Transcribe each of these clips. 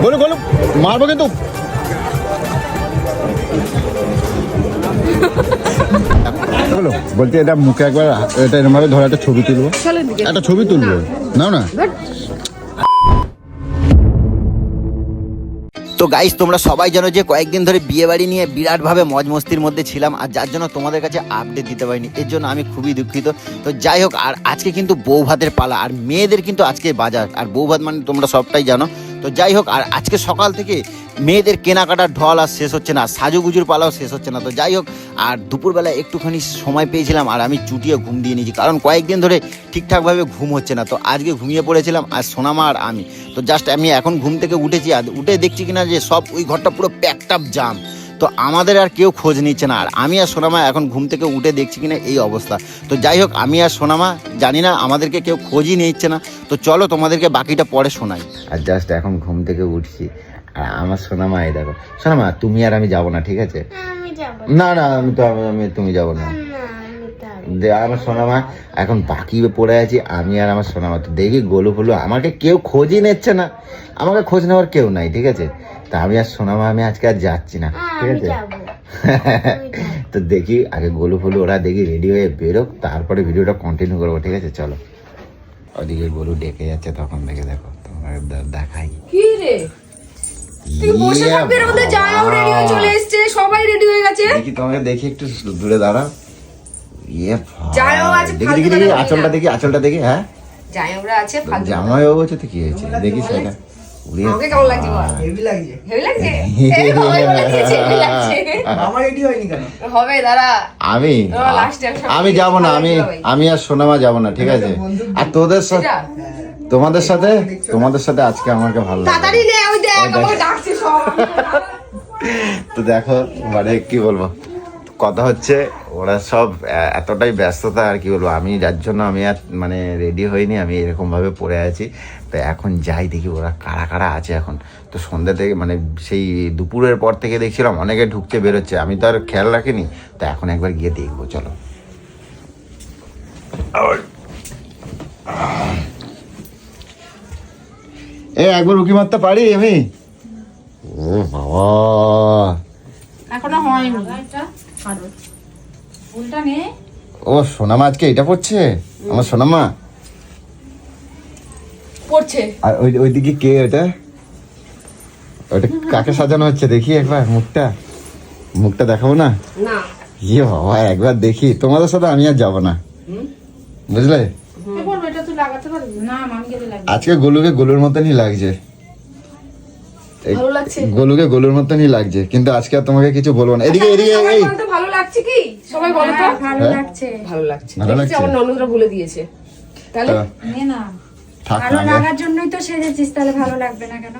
গোলু গোলু মারবো কিন্তু। বলতে এটা মুখে একবার এটা এরকম ভাবে ধরে একটা ছবি তুলবো, একটা ছবি তুলবো নাও না। তো গাইস, তোমরা সবাই জানো যে কয়েকদিন ধরে বিয়ে বাড়ি নিয়ে বিরাটভাবে মজ মস্তির মধ্যে ছিলাম, আর যার জন্য তোমাদের কাছে আপডেট দিতে পারিনি, এর জন্য আমি খুবই দুঃখিত। তো যাই হোক, আর আজকে কিন্তু বউ ভাতের পালা, আর মেয়েদের কিন্তু আজকে বাজার, আর বউ ভাত মানে তোমরা সবটাই জানো। তো যাই হোক, আর আজকে সকাল থেকে মেয়েদের কেনাকাটার ঢল আর শেষ হচ্ছে না, সাজুগুজুর পালাও শেষ হচ্ছে না। তো যাই হোক, আর দুপুরবেলা একটুখানি সময় পেয়েছিলাম, আর আমি চুটিয়ে ঘুম দিয়ে নিয়েছি, কারণ কয়েকদিন ধরে ঠিকঠাকভাবে ঘুম হচ্ছে না। তো আজকে ঘুমিয়ে পড়েছিলাম, আর সোনামা আর আমি। তো জাস্ট আমি এখন ঘুম থেকে উঠেছি, আর উঠে দেখছি কিনা যে সব ওই ঘরটা পুরো প্যাকড আপ জাম। তো আমাদের আর কেউ খোঁজ নিচ্ছে না, আর আমি আর সোনামা এখন ঘুম থেকে উঠে দেখছি কিনা এই অবস্থা। তো যাই হোক, আমি আর সোনামা জানি না, আমাদেরকে কেউ খোঁজই নিচ্ছে না। তো চলো তোমাদেরকে বাকিটা পরে শোনাই। আর জাস্ট এখন ঘুম থেকে উঠছি, আর আমার সোনামা এই দেখো। সোনামা, তুমি আর আমি যাবো না, ঠিক আছে? না না, তুমি যাবো না। আমার সোনামা এখন বাকি পড়ে আছি, আমি আর আমার সোনামা। তো দেখি গোলু ফলু, আমাকে কেউ খোঁজই নিচ্ছে না, আমাকে খোঁজ নেওয়ার কেউ নাই, ঠিক আছে? তা আমি আর সোনামা আমি আজকে আর যাচ্ছি না, ঠিক আছে? তো দেখি আগে গোলু ফলু ওরা দেখি রেডি হয়ে বেরোক, তারপরে ভিডিওটা কন্টিনিউ করবো, ঠিক আছে? চলো। ওদিকে গোলু ডেকে যাচ্ছে, তখন দেখে দেখো তোমার দেখাই। কি রে, তুই বসে থাকবি, এর মধ্যে জামাও রেডি হয়ে চলে এসেছে, সবাই রেডি হয়ে গেছে। দেখি তোমাকে, দেখি একটু দূরে দাঁড়াও। ইয়ে জামাও আছে, দেখি দেখি আঁচলটা দেখি, আঁচলটা দেখি। হ্যাঁ, জামাইরা আছে, ফালতু জামাই বাবু আছে তো কি হয়েছে, দেখি সেটা। আমাকে কেমন লাগছে বল? হেভি লাগছে, হেভি লাগছে। এই ভাই বলে দিয়েছে হেভি লাগছে। আমার রেডি হয়নি কেন? হবে দাঁড়া, আমি যাব না, আমি আর সোনামা যাব না, ঠিক আছে? আর তোমাদের সাথে আজকে আমাকে ভালো লাগে। তাড়াতাড়ি নে, ওই দেখ আমাকে ডাকছে সব। তো দেখো, মানে কি বলবো, কথা হচ্ছে ওরা সব এতটাই ব্যস্ততা, আর কি বলবো, আমি যার জন্য আমি আর মানে রেডি হইনি, আমি এরকম ভাবে পড়ে আছি। তো এখন যাই দেখি ওরা কারা কারা আছে এখন। তো সন্ধ্যা থেকে মানে সেই দুপুরের পর থেকে দেখছিলাম অনেকে ঢুকছে বেরোচ্ছে, আমি তো আর খেয়াল রাখিনি। তো এখন একবার গিয়ে দেখবো, চলো। একবার উকি মারতে পারি আমি? ও বাবা, এখনো হয়নি। ফুলটা নে। ও সোনামা আজকে এটা পড়ছে, আমার সোনামা পড়ছে। আর ওইদিকে কে ওটা? ওটা কাকে সাজানো হচ্ছে দেখি একবার, মুখটা দেখাবো না? না, ইয়ে বাবা, একবার দেখি। তোমাদের সাথে আমি আর যাবো না, বুঝলে? এটা তুই লাগাতে পারবি না? আমি গেলে লাগবে। আজকে গোলুর মতনই লাগছে, ভালো লাগছে। গোলুর মতনই লাগছে, কিন্তু আজকে আর তোমাকে কিছু বলবো না। এদিকে এই বলতে ভালো লাগছে কি? সবাই বলো তো। ভালো লাগছে, ভালো লাগছে। ভালো লাগছে। আমার ননদরা বলে দিয়েছে। তাহলে নে না, থাক ভালো না। লাগার জন্যই তো সেজেছিস, তাহলে ভালো লাগবে না কেন?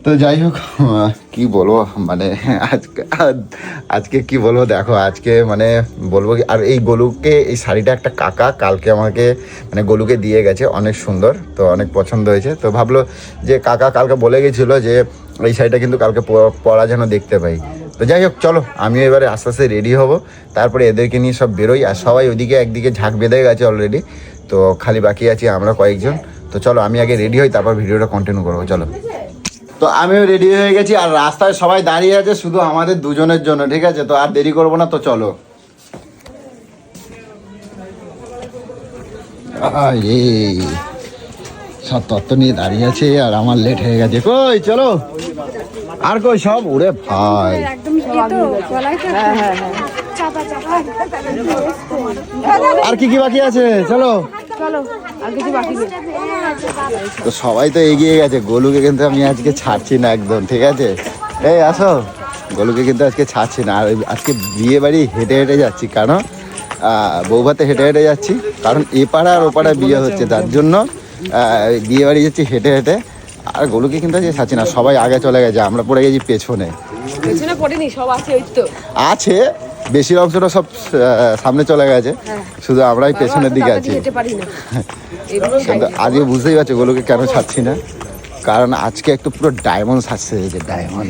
তো যাই হোক, কি বলবো মানে আজকে কি বলবো, দেখো আজকে মানে বলবো কি, আর এই গোলুকে এই শাড়িটা একটা কাকা কালকে আমাকে মানে গোলুকে দিয়ে গেছে, অনেক সুন্দর, তো অনেক পছন্দ হয়েছে। তো ভাবলো যে কাকা কালকে বলে গেছিলো যে এই শাড়িটা কিন্তু কালকে পরা যেন দেখতে পাই। তো যাই হোক, চলো আমি এবারে আস্তে আস্তে রেডি হব, তারপরে এদেরকে নিয়ে সব বেরোই। আর সবাই ওইদিকে একদিকে ঝাঁক বেঁধে গেছে অলরেডি, তো খালি বাকি আছি আমরা কয়েকজন। তো চলো আমি আগে রেডি হই, তারপর ভিডিওটা কন্টিনিউ করবো, চলো। তো আমিও রেডি হয়ে গেছি, আর রাস্তায় সবাই দাঁড়িয়ে আছে শুধু আমাদের দুজনের জন্য, ঠিক আছে? তো আর দেরি করবো না, তো চলো। সব তত্ত্ব নিয়ে দাঁড়িয়ে আছে, আর আমার লেট হয়ে গেছে। কই চলো, আর কই সব? ওরে ভাই, একদম তো গলায় তো চাপা চাপা। আর কি কি বাকি আছে? চলো চলো, আর কিছু বাকি নেই। তো সবাই তো এগিয়ে গেছে, গোলুকে কিন্তু আমি আজকে ছাড়ছি না একদম, ঠিক আছে? এই আসো, গোলুকে কিন্তু আজকে ছাড়ছি না। আর আজকে বিয়ে বাড়ি হেঁটে হেঁটে যাচ্ছি, কারণ বৌভাতে হেঁটে হেঁটে যাচ্ছি, কারণ এপাড়া আর ওপাড়া বিয়ে হচ্ছে, তার জন্য বিয়ে বাড়ি যাচ্ছি হেঁটে হেঁটে। আর গোলুকে কিন্তু আজকে ছাড়ছি না, সবাই আগে চলে গেছে, আমরা পড়ে গেছি পেছনে। পেছনে পড়িনি, সব আছে ওই তো। আছে, বেশি অংশটা সব সামনে চলে গেছে, শুধু আমরাই পেছনের দিকে আছি। যেতে পারি না। কিন্তু আজকে বুঝতেই পারছো গোলুকে কেন ছাড়ছি না, কারণ আজকে একটু পুরো ডায়মন্ড সাজছে, ডায়মন্ড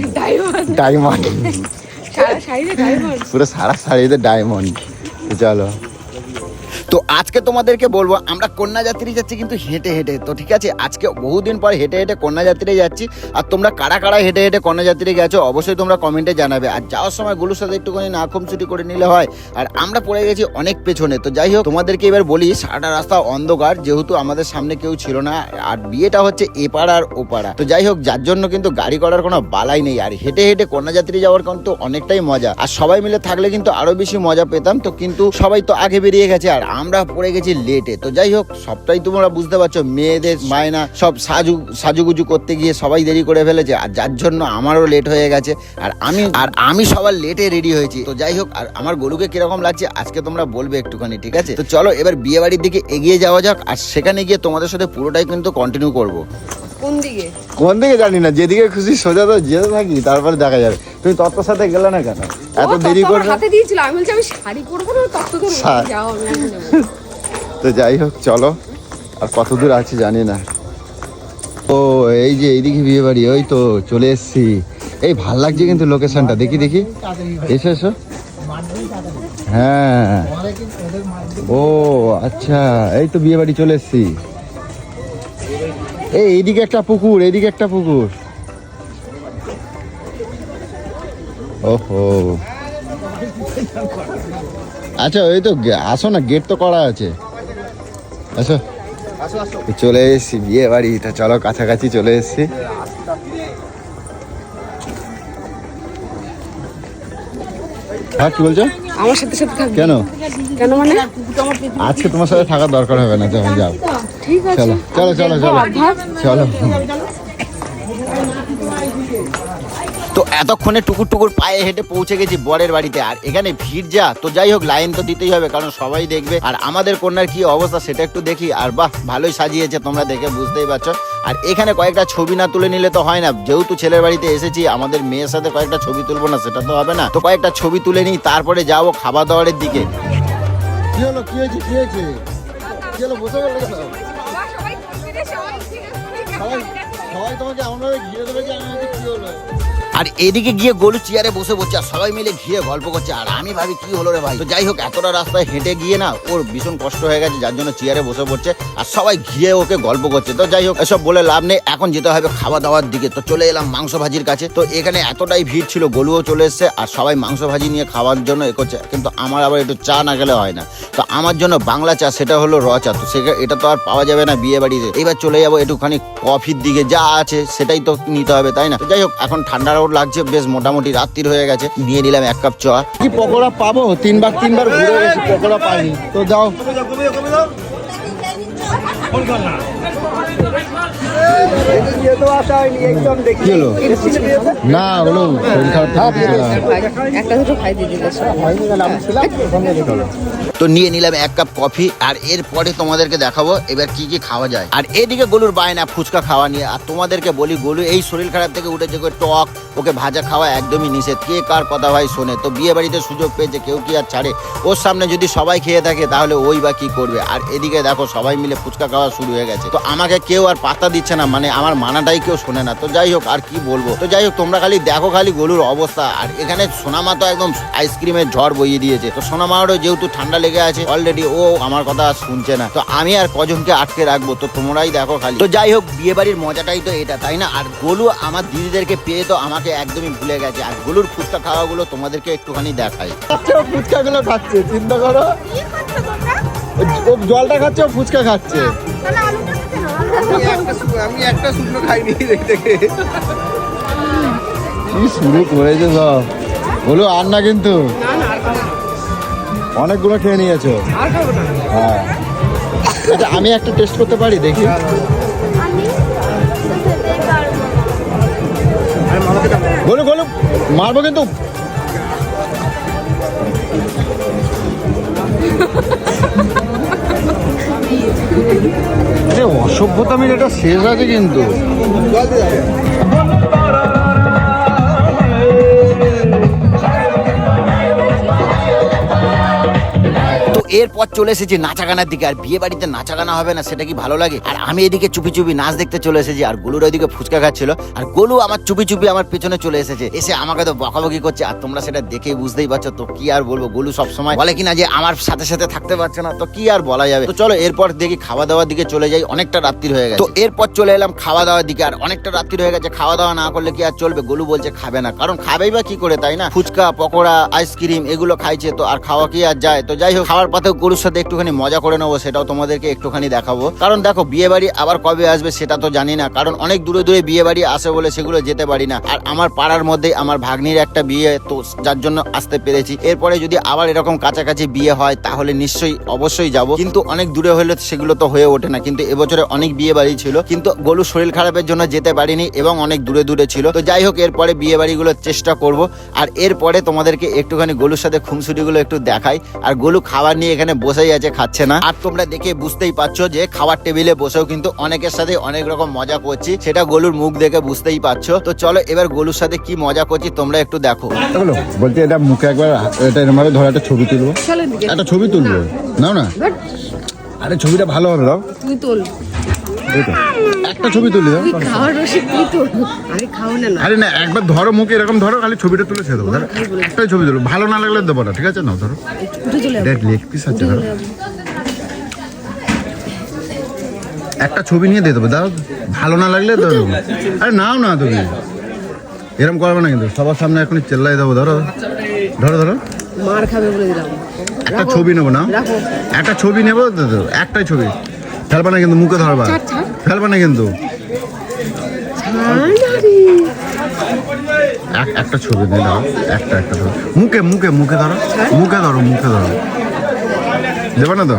সারা শাড়িতে ডায়মন্ড, পুরো সারা শাড়িতে ডায়মন্ড। চলো তো আজকে তোমাদেরকে বলবো আমরা কন্যাযাত্রী যাচ্ছি কিন্তু হেঁটে হেঁটে। তো ঠিক আছে, আজকে বহুদিন পর হেঁটে হেঁটে কন্যাযাত্রী যাচ্ছি। আর তোমরা কারা কারা হেঁটে হেঁটে কন্যাযাত্রী গেছো অবশ্যই তোমরা কমেন্টে জানাবে। আর যাওয়ার সময় গুলোর সাথে একটুখানি নাকম ছুটি করে নিলে হয়। আর আমরা পড়ে গেছি অনেক পেছনে। তো যাই হোক, তোমাদেরকে এবার বলি, সারাটা রাস্তা অন্ধকার, যেহেতু আমাদের সামনে কেউ ছিল না। আর বিয়েটা হচ্ছে এপাড়া আর ওপাড়া। তো যাই হোক, যার জন্য কিন্তু গাড়ি করার কোনো বালাই নেই। আর হেঁটে হেঁটে কন্যাযাত্রী যাওয়ার কিন্তু অনেকটাই মজা। আর সবাই মিলে থাকলে কিন্তু আরো বেশি মজা পেতাম। তো কিন্তু সবাই তো আগে বেরিয়ে গেছে আর আমরা পড়ে গেছি লেটে। তো যাই হোক, সবটাই তোমরা বুঝতে পারছো, মেয়েদের মায়না সব সাজুগুজু করতে গিয়ে সবাই দেরি করে ফেলেছে। আর যার জন্য আমারও লেট হয়ে গেছে। আর আমি সবার লেটে রেডি হয়েছি। তো যাই হোক, আর আমার গরুকে কিরকম লাগছে আজকে তোমরা বলবে একটুখানি, ঠিক আছে? তো চলো এবার বিয়ে বাড়ির দিকে এগিয়ে যাওয়া যাক। আর সেখানে গিয়ে তোমাদের সাথে পুরোটাই কিন্তু কন্টিনিউ করবো। কোন দিকে জানি না, যেদিকে খুশি সোজা তো যেতে থাকি, তারপরে দেখা যাবে। তুমি তত্ত্বর সাথে গেলে না কেন? এত দেরি করে হাতে দিয়েছিল, আমি বলছি আমি শাড়ি পরবো না, তত্ত্ব ধরবো। যাও, আমি আর নেবো না। তো যাই হোক, চলো। আর কত দূর আছে জানি না। ও এই যে এইদিকে বিয়ে বাড়ি, ওই তো চলে এসছি। এই ভাল লাগছে কিন্তু লোকেশনটা, দেখি দেখি, এসো এসো। হ্যাঁ, ও আচ্ছা, এই তো বিয়ে বাড়ি চলে এসছি। এইদিকে একটা পুকুর, এইদিকে একটা পুকুর। ওহো, আচ্ছা ওই তো আসো না, গেট তো করা আছে। আসো, চলে এসছি বিয়ে বাড়ি। তা চলো, কাছাকাছি চলে এসছি। হ্যাঁ, কি বলছো? আমার সাথে সাথে থাকবে কেন? কেন মানে? আজকে তোমার সাথে থাকার দরকার হবে না, যখন যাও। ঠিক আছে, চলো চলো চলো চলো চলো। তো এতক্ষণে টুকুর টুকুর পায়ে হেঁটে পৌঁছে গেছি বরের বাড়িতে। আর এখানে ভিড় যা, তো যাই হোক, লাইন তো দিতেই হবে, কারণ সবাই দেখবে। আর আমাদের কন্যার কি অবস্থা সেটা একটু দেখি। আর বাহ, ভালোই সাজিয়েছে, তোমরা দেখে বুঝতেই পারছো। আর এখানে কয়েকটা ছবি না তুলে নিলে তো হয় না, যেহেতু ছেলের বাড়িতে এসেছি, আমাদের মেয়ের সাথে কয়েকটা ছবি তুলবো না সেটা তো হবে না। তো কয়েকটা ছবি তুলে নিই, তারপরে যাবো খাবার দাবারের দিকে। কি হলো, কি হয়েছে, কি হয়েছে, কি হলো? বসে বললো কেন? সবাই তোমাকে এমন ভাবে ঘিরে ধরেছে, আমি ভাবছি কি হলো। আর এদিকে গিয়ে গোলু চেয়ারে বসে পড়ছে, আর সবাই মিলে ঘিরে গল্প করছে। আর আমি ভাবি কি হলো রে ভাই। তো যাই হোক, এতটা রাস্তায় হেঁটে গিয়ে না ওর ভীষণ কষ্ট হয়ে গেছে, যার জন্য চেয়ারে বসে পড়ছে আর সবাই ঘিরে ওকে গল্প করছে। তো যাই হোক, এসব বলে লাভ নেই, এখন যেতে হবে খাওয়া দাওয়ার দিকে। তো চলে এলাম মাংস ভাজির কাছে। তো এখানে এতটাই ভিড় ছিল, গোলুও চলে এসছে আর সবাই মাংস ভাজি নিয়ে খাওয়ার জন্য এ করছে। কিন্তু আমার আবার একটু চা না গেলে হয় না। তো আমার জন্য বাংলা চা, সেটা হলো র চা। তো এটা তো আর পাওয়া যাবে না বিয়ে বাড়িতে। এবার চলে যাবো একটুখানি কফির দিকে, যা আছে সেটাই তো নিতে হবে, তাই না? তো যাই হোক, এখন ঠান্ডাও লাগছে, বেশ মোটামুটি রাত্রির হয়ে গেছে। নিয়ে নিলাম এক কাপ চা। কি পকোড়া পাবো? তিনবার ঘুরে গেছি, পকোড়া পাইনি। তো যাও, কি হলো? না হলো, শরীর খারাপ থাকছে। একটা দুটো খাই দিয়ে দিলে তো নিয়ে নিলাম এক কাপ কফি। আর এরপরে তোমাদেরকে দেখাবো এবার কি কি খাওয়া যায়। আর এদিকে গলুর বায়না ফুচকা খাওয়া নিয়ে। আর তোমাদেরকে বলি, গলু এই শরীর খারাপ থেকে উঠেছে, টক, ওকে ভাজা খাওয়া একদমই নিষেধ। কে কার কথা ভাই শোনে? তো বিয়ে বাড়িতে সুযোগ পেয়েছে, কেউ কি আর ছাড়ে? ওর সামনে যদি সবাই খেয়ে থাকে তাহলে ওই বা কি করবে। আর এদিকে দেখো, সবাই মিলে ফুচকা খাওয়া শুরু হয়ে গেছে। তো আমাকে কেউ আর পাত্তা দিচ্ছে না, মানে আমার মানাটাই কেউ শোনে না। তো যাই হোক, আর কি বলবো। তো যাই হোক, তোমরা খালি দেখো খালি গলুর অবস্থা। আর এখানে সোনামা তো একদম আইসক্রিমের ঝড় বইয়ে দিয়েছে। তো সোনামারও যেহেতু ঠান্ডা লেগে আছে অলরেডি, ও আমার কথা শুনছে না। তো আমি আর কজনকে আটকে রাখবো? তো তোমরাই দেখো খালি। তো যাই হোক, বিয়ে বাড়ির মজাটাই তো এটা, তাই না? আর গোলু আমার দিদিদেরকে পেয়ে তো আমাকে একদমই ভুলে গেছে। আর গোলুর ফুচকা খাওয়াগুলো তোমাদেরকে একটুখানি দেখাই। ফুচকা গুলো খাচ্ছে, চিন্তা করো। ও জলটা খাচ্ছে, ও ফুচকা খাচ্ছে। আমি একটা শুকনো খাইনি দেখতে। কি শুরু করেছে সব। বলো আর না, কিন্তু অনেকগুলো খেয়ে নিয়েছো। হ্যাঁ, আচ্ছা আমি একটা টেস্ট করতে পারি, দেখি। বলো বলো, মারবো কিন্তু। অসভ্যতামির এটা শেষ আছে কিন্তু। তো এরপর চলে এসেছি নাচাগানার দিকে। আর বিয়ে বাড়িতে নাচাগানা হবে না সেটা কি ভালো লাগে? আর আমি এদিকে চুপি চুপি নাচ দেখতে চলে এসেছি, আর গোলুর ওইদিকে ফুচকা খাচ্ছিল, আর গোলু আমার চুপি চুপি আমার পেছনে চলে এসেছে, এসে আমাকে তো বকাবকি করছে। আর তোমরা সেটা দেখেই বুঝতেই পারছো। তো কি আর বলবো, গোলু সবসময় বলে কিনা যে আমার সাথে সাথে থাকতে পারছে না, তো কি আর বলা যাবে। তো চলো এরপর দেখি খাওয়া দাওয়ার দিকে চলে যাই, অনেকটা রাত্রি হয়ে গেছে। তো এরপর চলে এলাম খাওয়া দাওয়ার দিকে, আর অনেকটা রাত্রি হয়ে গেছে, খাওয়া দাওয়া না করলে কি আর চলবে? গোলু বলছে খাবে না, কারণ খাবেই বা কি করে, তাই না? ফুচকা, পকোড়া, আইসক্রিম এগুলো খাইছে, তো আর খাওয়া কি আর যায়? তো যাই হোক, খাওয়ার পথেও গরুর সাথে একটুখানি মজা করে নেবো, সেটাও তোমাদেরকে একটুখানি দেখাবো। কারণ দেখো, বিয়ে বাড়ি আবার কবে আসবে সেটা তো জানি না, কারণ অনেক দূরে দূরে বিয়ে বাড়ি আসে বলে সেগুলো যেতে পারি না। আর আমার পাড়ার মধ্যে আমার ভাগ্নির একটা বিয়ে, তো যার জন্য আসতে পেরেছি। এরপরে যদি আবার এরকম কাছাকাছি বিয়ে হয় তাহলে নিশ্চয়ই অবশ্যই যাব, কিন্তু অনেক দূরে হলে সেগুলো তো হয়ে ওঠে না। কিন্তু এবছরে অনেক বিয়ে বাড়ি ছিল, কিন্তু গোলু শরীর খারাপের জন্য যেতে পারিনি এবং অনেক দূরে দূরে ছিল। তো যাই হোক, এরপরে বিয়ে বাড়িগুলোর চেষ্টা করব। আর এরপরে তোমাদেরকে একটুখানি গোলুর সাথে খুনসুটিগুলো একটু দেখাই। আর গোলু খাবার নিয়ে এখানে বসেই আছে, খাচ্ছে না। আর তোমরা দেখে বুঝতেই পারছো যে খাবার টেবিলে বসেও কিন্তু অনেকের সাথে অনেক রকম মজা করছি, সেটা গোলুর মুখ দেখে বুঝতেই পারছো। তো চলো এবার গোলুর সাথে কি মজা করছি তোমরা একটু দেখো। বলতে এটা মুখে একবার এটা এরকম ভাবে ধরে একটা ছবি তুলবো, একটা ছবি তুলবো, নাও না। আরে ছবিটা ভালো হবে, দাও তুই তোল, একটা ছবি তুলে দাও। খাওয়ার রসিক তুই তোল, আরে খাও না। আরে না, একবার ধরো মুখে এরকম ধরো, খালি ছবিটা তুলে ছেড়ে দেবো। ধরো একটাই ছবি তুলো, ভালো না লাগলে দেবো না, ঠিক আছে? নাও ধরো, লেগ পিস আছে, ধরো একটা ছবি নিয়ে দিয়ে দেবো, দাও ভালো না লাগলে দেবো। আরে নাও না, তুমি এরকম করবে না কিন্তু, সবার সামনে এখন চেল্লাই দেবো। ধরো ধরো ধরো, মার খাবে বলে দিলাম। একটা ছবি নেবো না, একটা ছবি নেবো, একটাই ছবি, ফেলবা না কিন্তু, মুখে ধরবা, ফেলবা না কিন্তু। একটা ছবি নিয়ে দাও, একটা একটা ধরো, মুখে মুখে মুখে ধরো, মুখে ধরো, মুখে ধরো, দেবা না তো?